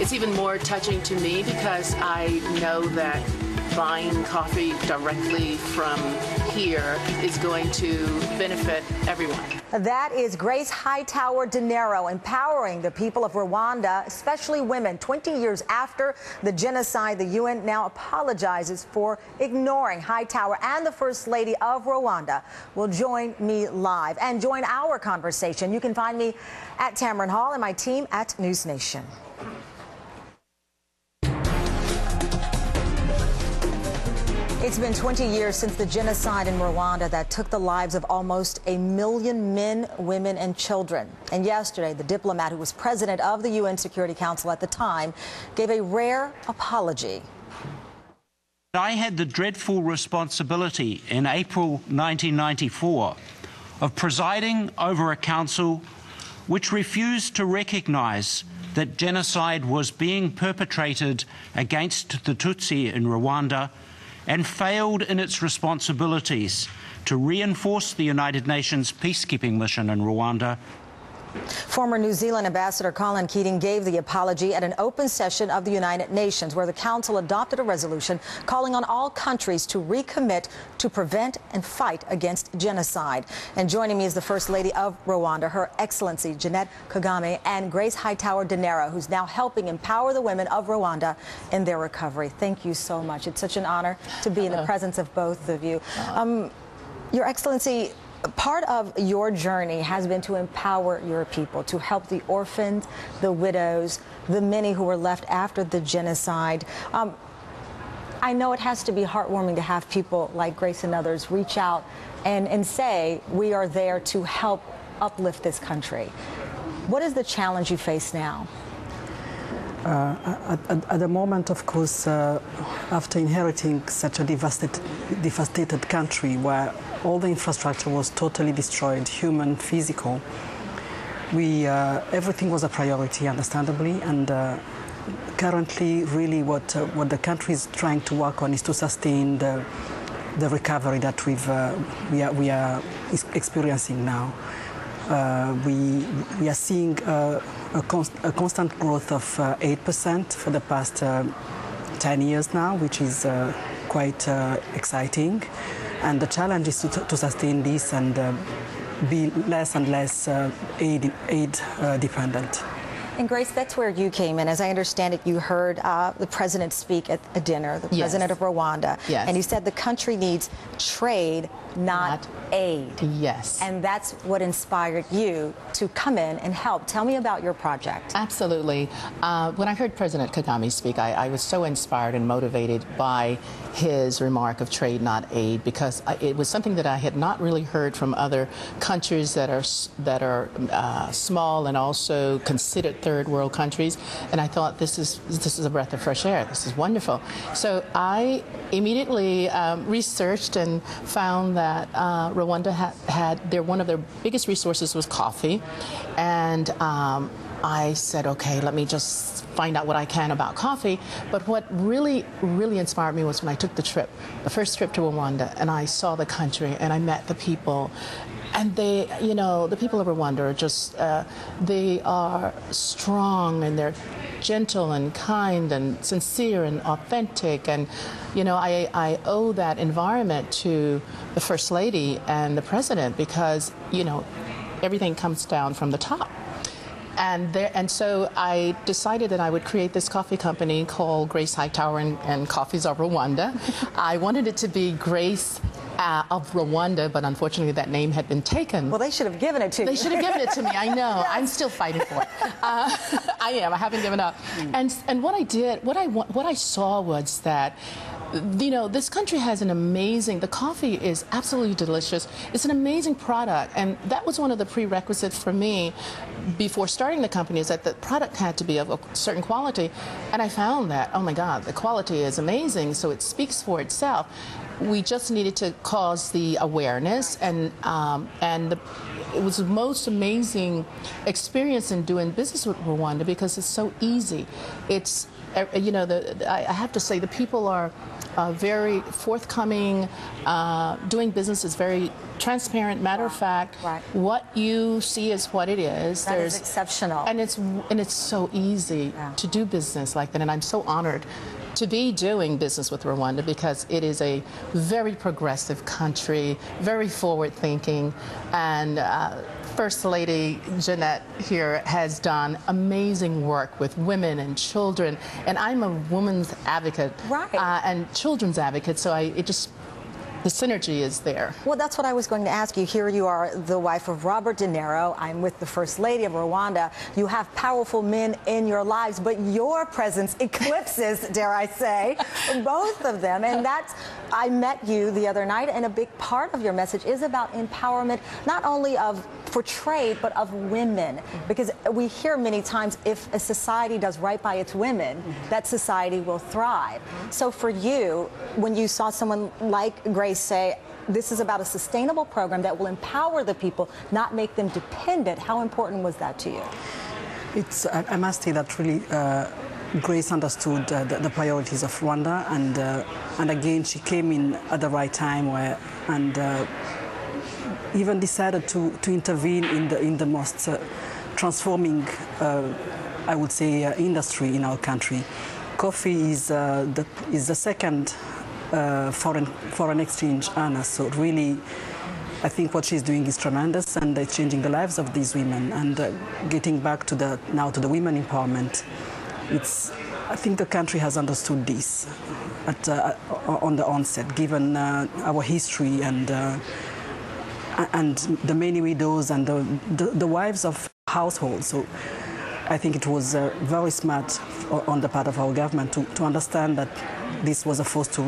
it's even more touching to me because I know that buying coffee directly from here is going to benefit everyone. That is Grace Hightower Dinero empowering the people of Rwanda, especially women. 20 years after the genocide, the UN now apologizes for ignoring Hightower, and the First Lady of Rwanda will join me live and join our conversation. You can find me at Tamron Hall and my team at NewsNation. It's been 20 years since the genocide in Rwanda that took the lives of almost 1 million men, women, and children. And yesterday, the diplomat who was president of the UN Security Council at the time gave a rare apology. I had the dreadful responsibility in April 1994 of presiding over a council which refused to recognize that genocide was being perpetrated against the Tutsi in Rwanda, and failed in its responsibilities to reinforce the United Nations peacekeeping mission in Rwanda. Former New Zealand Ambassador Colin Keating gave the apology at an open session of the United Nations, where the Council adopted a resolution calling on all countries to recommit to prevent and fight against genocide. And joining me is the First Lady of Rwanda, Her Excellency Jeannette Kagame, and Grace Hightower Dinero, who's now helping empower the women of Rwanda in their recovery. Thank you so much. It's such an honor to be in the presence of both of you. Your Excellency, part of your journey has been to empower your people, to help the orphans, the widows, the many who were left after the genocide. I know it has to be heartwarming to have people like Grace and others reach out and say, we are there to help uplift this country. What is the challenge you face now? At the moment, of course, after inheriting such a devastated country where all the infrastructure was totally destroyed, human, physical, everything was a priority, understandably, and currently, really, what the country is trying to work on is to sustain the recovery that we are experiencing now. We are seeing a constant growth of 8% for the past 10 years now, which is quite exciting. And the challenge is to sustain this and be less and less aid dependent. And Grace, that's where you came in. As I understand it, you heard the president speak at a dinner, the president of Rwanda. Yes. And he said the country needs trade, not aid. Yes. And that's what inspired you to come in and help. Tell me about your project. Absolutely. When I heard President Kagame speak, I was so inspired and motivated by his remark of trade, not aid, because it was something that I had not really heard from other countries that are small and also considered third world countries. And I thought, this is a breath of fresh air. This is wonderful. So I immediately researched and found that Rwanda had one of their biggest resources was coffee, and I said, okay, let me just find out what I can about coffee. But what really inspired me was when I took the first trip to Rwanda, and I saw the country and I met the people. And they, the people of Rwanda are just, they are strong, and they're gentle and kind and sincere and authentic. And, I owe that environment to the First Lady and the President, because, everything comes down from the top. And so I decided that I would create this coffee company called Grace Hightower and Coffees of Rwanda. I wanted it to be Grace of Rwanda, but unfortunately that name had been taken. Well, they should have given it to you. They should have given it to me, I know. I'm still fighting for it. I haven't given up. And what I saw was that, this country has the coffee is absolutely delicious. It's an amazing product, and that was one of the prerequisites for me before starting the company, is that the product had to be of a certain quality. And I found that, oh my God, the quality is amazing, so it speaks for itself. We just needed to cause the awareness, and it was the most amazing experience in doing business with Rwanda, because it's so easy. It's you know, I have to say the people are very forthcoming. Doing business is very transparent. Matter of fact, what you see is what it is. That is exceptional. And it's so easy to do business like that. And I'm so honored to be doing business with Rwanda because it is a very progressive country, very forward-thinking, and First Lady Jeanette here has done amazing work with women and children, and I'm a women's advocate and children's advocate, so the synergy is there. Well, that's what I was going to ask you. Here you are, the wife of Robert De Niro. I'm with the First Lady of Rwanda. You have powerful men in your lives, but your presence eclipses, dare I say, both of them. And I met you the other night, and a big part of your message is about empowerment, not only for trade, but of women. Because we hear many times if a society does right by its women, that society will thrive. So for you, when you saw someone like Grace say, this is about a sustainable program that will empower the people, not make them dependent, how important was that to you? I must say that really Grace understood the priorities of Rwanda, and again, she came in at the right time and even decided to intervene in the most transforming, I would say, industry in our country. Coffee is the second foreign exchange earner, so really I think what she's doing is tremendous, and it's changing the lives of these women. And getting back to the women empowerment, I think the country has understood this on the onset, given our history and the many widows and the wives of households. So I think it was very smart on the part of our government to understand that this was a force to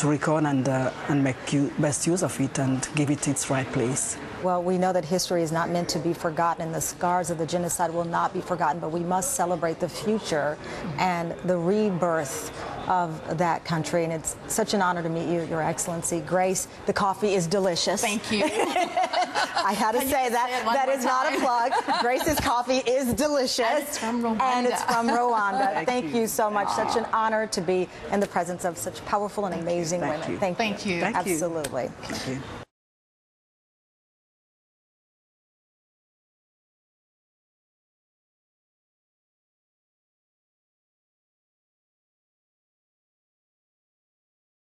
reckon and make best use of it and give it its right place. Well, we know that history is not meant to be forgotten, and the scars of the genocide will not be forgotten, but we must celebrate the future and the rebirth of that country. And it's such an honor to meet you, Your Excellency. Grace, the coffee is delicious. Thank you. I had to say that. That is not a plug. Grace's coffee is delicious. And it's from Rwanda. And it's from Rwanda. Thank you so much. Such an honor to be in the presence of such powerful and amazing women. Thank you. Absolutely. Thank you.